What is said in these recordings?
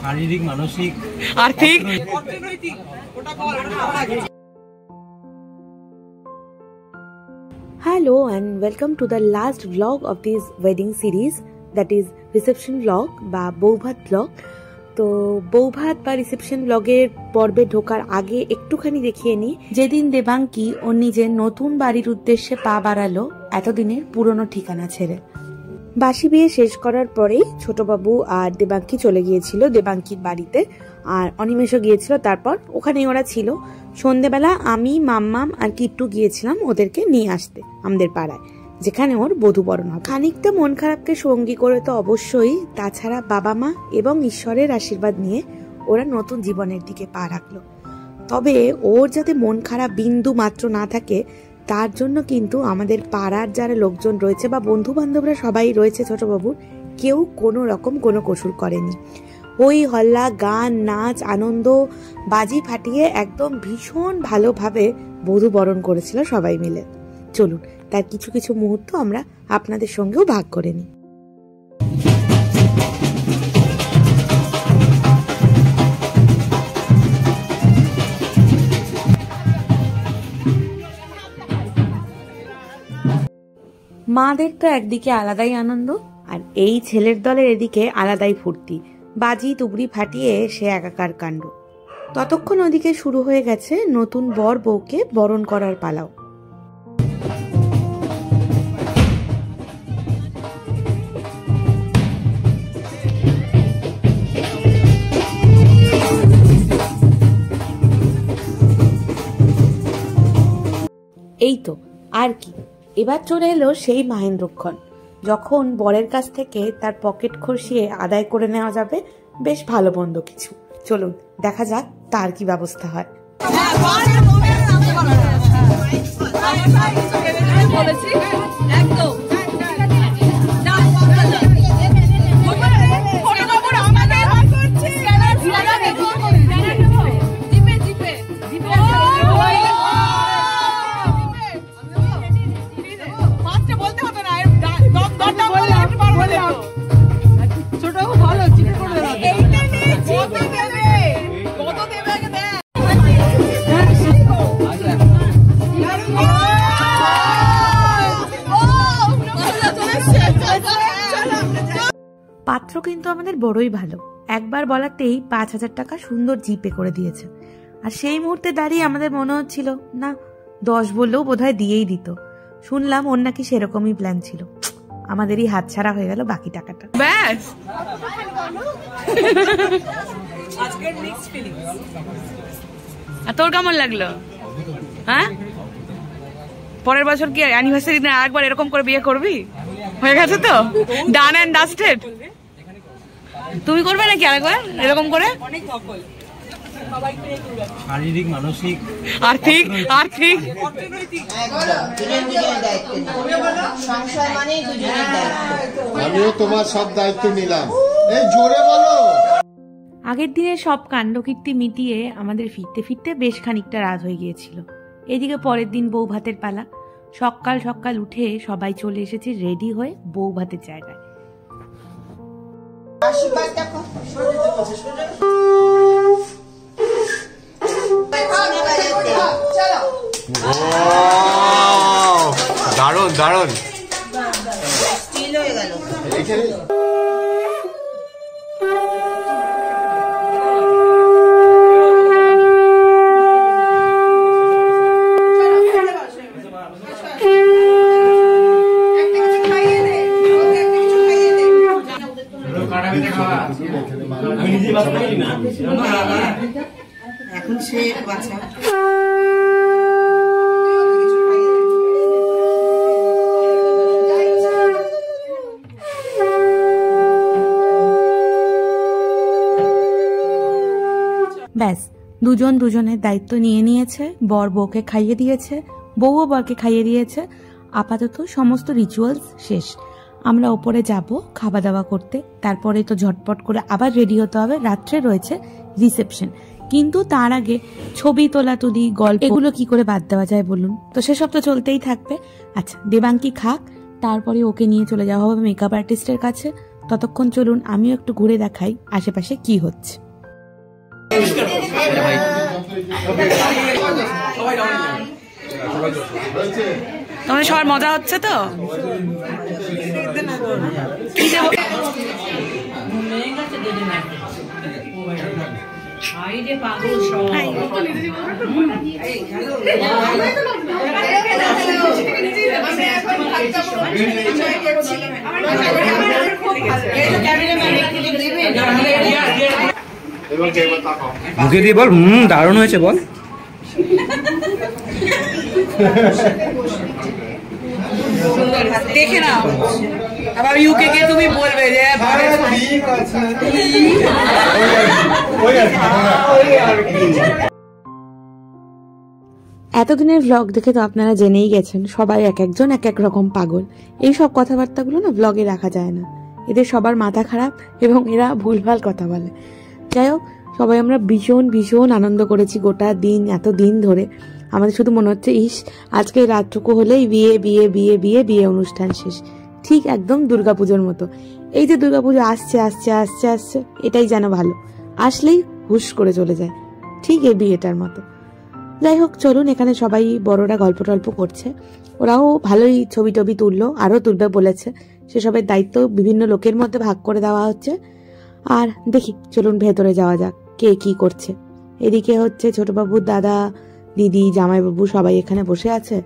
শারীরিক, মানসিক, আর্থিক, Hello and welcome to the last vlog of this wedding series, that is reception vlog বা বৌভাত vlog। তো বৌভাত বা রিসেপশন ব্লগের পর্বে ঢোকার আগে একটুখানি দেখিয়ে নিই যেদিন দেবাঙ্কি ওর নিজের নতুন বাড়ির উদ্দেশ্যে পা বাড়ালো এতদিনের পুরনো ঠিকানা ছেড়ে। বাসি বিয়ে শেষ করার পরেই ছোটবাবু আর দেবাঙ্কি চলে গিয়েছিল দেবাঙ্কির বাড়িতে, আর অনিমেষও গিয়েছিল। তারপর ওখানেই ওরা ছিল। সন্ধেবেলা আমি, মাম্মাম আর কিট্টু গিয়েছিলাম ওদেরকে নিয়ে আসতে আমাদের পাড়ায়, যেখানে ওর বধূবরণ হবে। খানিকটা মন খারাপকে সঙ্গী করে তো অবশ্যই, তাছাড়া বাবা মা এবং ঈশ্বরের আশীর্বাদ নিয়ে ওরা নতুন জীবনের দিকে পা রাখলো। তবে ওর যাতে মন খারাপ বিন্দু মাত্র না থাকে তার জন্য কিন্তু আমাদের পাড়ার যারা লোকজন রয়েছে বা বন্ধু বান্ধবরা সবাই রয়েছে ছোটবাবুর, কেউ কোনো রকম কোনো কসুর করেনি। হই হল্লা, গান, নাচ, আনন্দ, বাজি ফাটিয়ে একদম ভীষণ ভালোভাবে বধূ বরণ করেছিল সবাই মিলে। চলুন তার কিছু কিছু মুহূর্ত আমরা আপনাদের সঙ্গেও ভাগ করে নিই। মাদের তো একদিকে আলাদাই আনন্দ, আর এই ছেলের দলের এদিকে আলাদাই ফুর্তি। বাজি তুবড়ি ফাটিয়ে সে একাকার কাণ্ড। ততক্ষণ ওদিকে শুরু হয়ে গেছে নতুন বর বউকে বরণ করার পালাও। এই তো আর কি, এবার চলে এলো সেই মাহেন্দ্রক্ষণ, যখন বরের কাছ থেকে তার পকেট খসিয়ে আদায় করে নেওয়া যাবে বেশ ভালো মন্দ কিছু। চলুন দেখা যাক তার কি ব্যবস্থা হয়। পাত্র কিন্তু আমাদের বড়ই ভালো, একবার বলাতেই 5,000 টাকা সুন্দর জিপে করে দিয়েছে। আর সেই মুহূর্তে দাঁড়িয়ে আমাদের মনে হচ্ছিল না 10 বললেও বোধহয় দিয়েই দিত। শুনলাম ওর নাকি সেরকমই প্ল্যান ছিল। আমাদেরই হাতছাড়া হয়ে গেল বাকি টাকাটা। ব্যাস আর তোর কেমন লাগলো? হ্যাঁ, পরের বছর কি অ্যানিভার্সারি দিন আরেকবার এরকম করে বিয়ে করবি? হয়ে গেছে তো, ডান এন্ড ডাস্টেড। তুমি করবে নাকি আরেকবার এরকম করে? শারীরিক, মানসিক, আর্থিক, আর্থিক, আমিও তোমার সব দায়িত্ব নিলাম। এই জোরে বলো। আগের দিনের সব কাণ্ডকীর্তি মিটিয়ে আমাদের ফিরতে ফিরতে বেশ খানিকটা রাত হয়ে গিয়েছিল। এদিকে পরের দিন বউ ভাতের পালা। সকাল সকাল উঠে সবাই চলে এসেছে রেডি হয়ে বউ ভাতের জায়গায়। দারুণ দারুণ। এখন সে বাচ্চা ব্যাস, দুজন দুজনের দায়িত্ব নিয়ে নিয়েছে। বর বউকে খাইয়ে দিয়েছে, বউও বরকে খাইয়ে দিয়েছে। আপাতত সমস্ত রিচুয়ালস শেষ। আমরা ওপরে যাব খাওয়া দাওয়া করতে, তারপরে তো ঝটপট করে আবার রেডি হতে হবে। রাত্রে রয়েছে রিসেপশন। কিন্তু তার আগে ছবি তোলাতুলি গল্প এগুলো কি করে বাদ দেওয়া যায় বলুন? তো সেসব তো চলতেই থাকবে। আচ্ছা, দেবাঙ্কি খাক, তারপরে ওকে নিয়ে চলে যাওয়া হবে মেকআপ আর্টিস্টের কাছে। ততক্ষণ চলুন আমিও একটু ঘুরে দেখাই আশেপাশে কি হচ্ছে। তোমাদের সবার মজা হচ্ছে তো? কি দেবো? মুখে দিয়ে বল, দারুণ হয়েছে বল। দেখে নাও, আবার ইউকে কে তুমি বলবে যে এতদিনের ভ্লগ দেখে তো আপনারা জেনেই গেছেন সবাই এক একজন এক এক রকম পাগল। এই সব কথাবার্তাগুলো না ভ্লগে রাখা যায় না, এদের সবার মাথা খারাপ এবং এরা ভুলভাল কথা বলে। যাই হোক, সবাই আমরা ভীষণ ভীষণ আনন্দ করেছি গোটা দিন, এত দিন ধরে। আমাদের শুধু মনে হচ্ছে ইস, আজকে রাতটুকু হলেই বিয়ে বিয়ে বিয়ে বিয়ে বিয়ে অনুষ্ঠান শেষ, ঠিক একদম দুর্গাপুজোর মতো। এই যে দুর্গাপুজো আসছে আসছে আসছে আসছে, এটাই যেন ভালো, আসলেই হুশ করে চলে যায়, ঠিক এই বিয়েটার মতো। যাই হোক, চলুন, এখানে সবাই বড়রা গল্প টল্প করছে, ওরাও ভালোই ছবি টবি তুললো, আরও তুলবে বলেছে। সেসবের দায়িত্ব বিভিন্ন লোকের মধ্যে ভাগ করে দেওয়া হচ্ছে। আর দেখি, চলুন ভেতরে যাওয়া যাক কে কি করছে। এদিকে হচ্ছে ছোটবাবুর দাদা, দিদি, জামাইবাবু সবাই এখানে বসে আছে।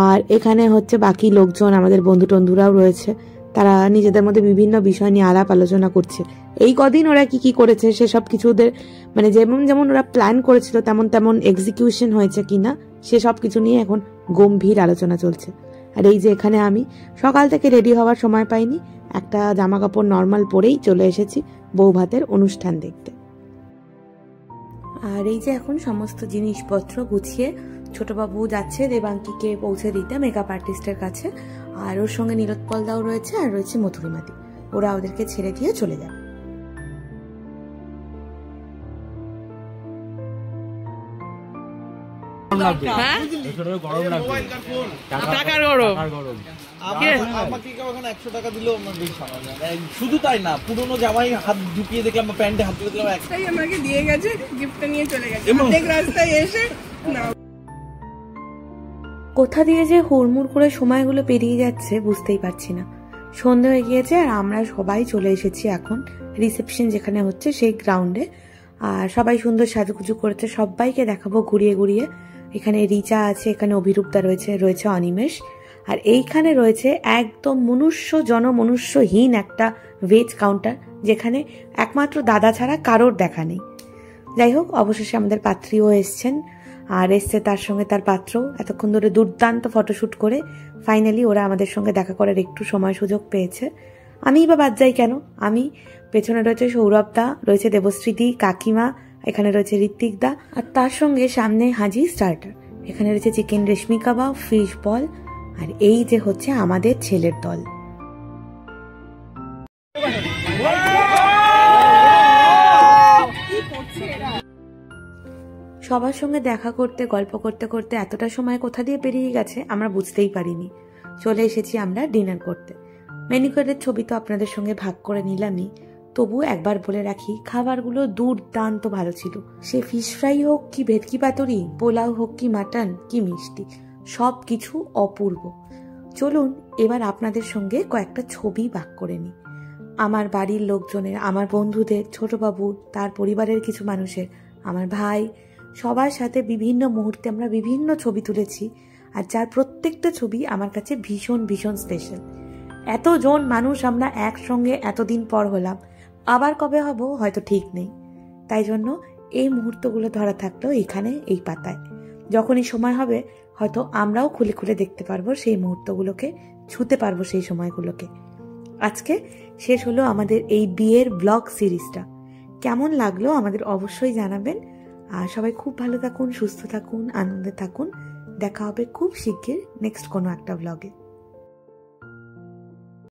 আর এখানে হচ্ছে বাকি লোকজন, আমাদের বন্ধু টন্ধুরাও রয়েছে, তারা নিজেদের মধ্যে বিভিন্ন বিষয় নিয়ে আলাপ আলোচনা করছে। এই কদিন ওরা কি কি করেছে সেসব কিছু ওদের মানে যেমন যেমন ওরা প্ল্যান করেছিল তেমন তেমন এক্সিকিউশন হয়েছে কিনা সেসব কিছু নিয়ে এখন গম্ভীর আলোচনা চলছে। আর এই যে এখানে আমি সকাল থেকে রেডি হওয়ার সময় পাইনি, একটা জামা কাপড় নর্মাল পরেই চলে এসেছি বৌভাতের অনুষ্ঠান দেখতে। আর এই যে এখন সমস্ত জিনিসপত্র গুছিয়ে ছোটবাবু যাচ্ছে দেবাঙ্কিকে পৌঁছে দিতে মেকআপ আর্টিস্টের কাছে। আর ওর সঙ্গে নীলোৎপল দাও রয়েছে, আর রয়েছে মধুরিমাদি, ওরা ওদেরকে ছেড়ে দিয়ে চলে যাবে। শুধু তাই না, পুরোনো জামাই হাত ঢুকিয়ে দেখলাম, প্যান্টে হাত ঢুকিয়ে দেখলাম, একটাই আমাকে দিয়ে গেছে, গিফটটা নিয়ে চলে গেছে রাস্তায় এসে। কোথা দিয়ে যে হুড়মুড় করে সময়গুলো পেরিয়ে যাচ্ছে বুঝতেই পারছি না। সন্ধে হয়ে গিয়েছে আর আমরা সবাই চলে এসেছি এখন রিসেপশন যেখানে হচ্ছে সেই গ্রাউন্ডে। আর সবাই সুন্দর সাজুগুজু করেছে, সবাইকে দেখাবো ঘুরিয়ে ঘুরিয়ে। এখানে রিচা আছে, এখানে অভিরূপদা রয়েছে, রয়েছে অনিমেষ, আর এইখানে রয়েছে একদম জনমনুষ্যহীন একটা ভেজ কাউন্টার, যেখানে একমাত্র দাদা ছাড়া কারোর দেখা নেই। যাই হোক, অবশেষে আমাদের পাত্রীও এসছেন, আর এসছে তার সঙ্গে তার পাত্র। এতক্ষণ ধরে দুর্দান্ত ফটোশ্যুট করে ফাইনালি ওরা আমাদের সঙ্গে দেখা করার একটু সময় সুযোগ পেয়েছে। আমিই বা বাদ যাই কেন? আমি পেছনে রয়েছে সৌরভদা, রয়েছে দেবশ্রীদি, কাকিমা, এখানে রয়েছে ঋত্বিকদা, আর তার সঙ্গে সামনে হাজি স্টার্টার। এখানে রয়েছে চিকেন রেশমি কাবাব, ফিশ বল, আর এই যে হচ্ছে আমাদের ছেলের দল। সবার সঙ্গে দেখা করতে গল্প করতে করতে এতটা সময় কোথা দিয়ে পেরিয়ে গেছে আমরা বুঝতেই পারিনি। চলে এসেছি আমরা ডিনার করতে। মেনু কার্ডের ছবি তো আপনাদের সঙ্গে ভাগ করে নিলামই, তবু একবার বলে রাখি খাবারগুলো দুর্দান্ত ভালো ছিল। সে ফিশ ফ্রাই হোক কি ভেটকি পাতুরি, পোলাও হোক কি মাটন কি মিষ্টি, সব কিছু অপূর্ব। চলুন এবার আপনাদের সঙ্গে কয়েকটা ছবি ভাগ করে নিই। আমার বাড়ির লোকজনের, আমার বন্ধুদের, ছোটবাবু, তার পরিবারের কিছু মানুষের, আমার ভাই, সবার সাথে বিভিন্ন মুহূর্তে আমরা বিভিন্ন ছবি তুলেছি, আর যার প্রত্যেকটা ছবি আমার কাছে ভীষণ ভীষণ স্পেশাল। এতজন মানুষ আমরা একসঙ্গে এতদিন পর হলাম, আবার কবে হব হয়তো ঠিক নেই। তাই জন্য এই মুহূর্তগুলো ধরা থাকলো এখানে এই পাতায়। যখনই সময় হবে হয়তো আমরাও খুলে খুলে দেখতে পারবো সেই মুহূর্তগুলোকে, ছুতে পারবো সেই সময়গুলোকে। আজকে শেষ হলো আমাদের এই বিয়ের ব্লগ সিরিজটা। কেমন লাগলো আমাদের অবশ্যই জানাবেন। আর সবাই খুব ভালো থাকুন, সুস্থ থাকুন, আনন্দে থাকুন। দেখা হবে খুব শিগগির নেক্সট কোনো একটা ব্লগে।